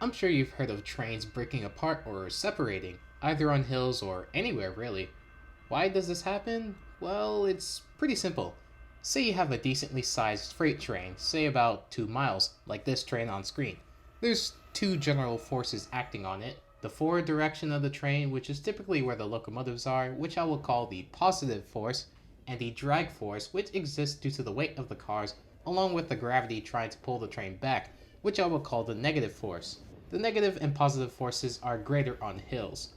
I'm sure you've heard of trains breaking apart or separating, either on hills or anywhere really. Why does this happen? Well, it's pretty simple. Say you have a decently sized freight train, say about 2 miles, like this train on screen. There's two general forces acting on it: the forward direction of the train, which is typically where the locomotives are, which I will call the positive force, and the drag force, which exists due to the weight of the cars, along with the gravity trying to pull the train back, which I will call the negative force. The negative and positive forces are greater on hills.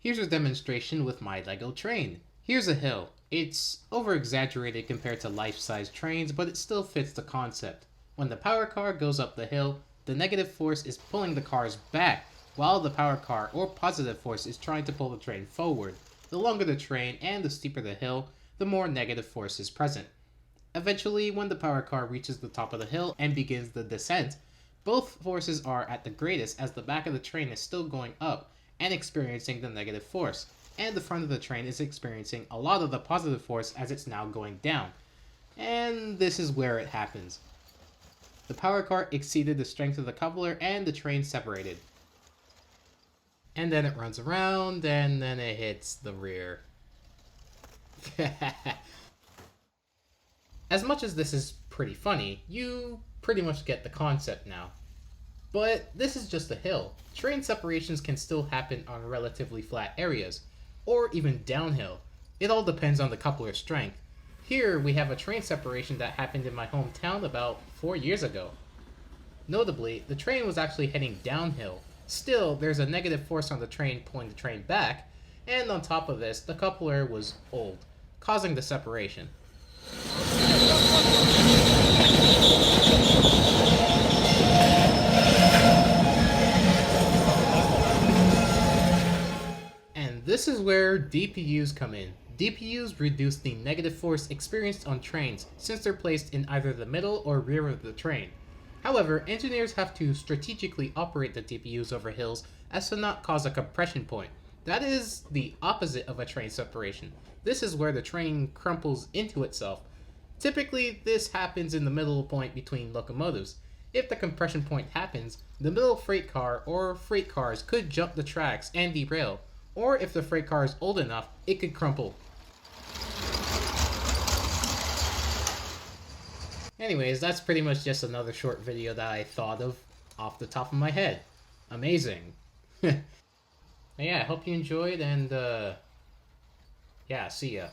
Here's a demonstration with my Lego train. Here's a hill. It's over exaggerated compared to life size trains, but it still fits the concept. When the power car goes up the hill, the negative force is pulling the cars back, while the power car or positive force is trying to pull the train forward. The longer the train and the steeper the hill, the more negative force is present. Eventually, when the power car reaches the top of the hill and begins the descent, both forces are at the greatest as the back of the train is still going up and experiencing the negative force, and the front of the train is experiencing a lot of the positive force as it's now going down. And this is where it happens. The power car exceeded the strength of the coupler and the train separated. And then it runs around and then it hits the rear. As much as this is pretty funny, you pretty much get the concept now. But this is just a hill. Train separations can still happen on relatively flat areas, or even downhill. It all depends on the coupler strength. Here we have a train separation that happened in my hometown about 4 years ago. Notably, the train was actually heading downhill. Still, there's a negative force on the train pulling the train back, and on top of this, the coupler was old, causing the separation. And this is where DPUs come in. DPUs reduce the negative force experienced on trains since they're placed in either the middle or rear of the train. However, engineers have to strategically operate the DPUs over hills as to not cause a compression point. That is the opposite of a train separation. This is where the train crumples into itself. Typically, this happens in the middle point between locomotives. If the compression point happens, the middle freight car or freight cars could jump the tracks and derail, or if the freight car is old enough, it could crumple. Anyways, that's pretty much just another short video that I thought of off the top of my head. Amazing. Yeah, I hope you enjoyed, and yeah, see ya.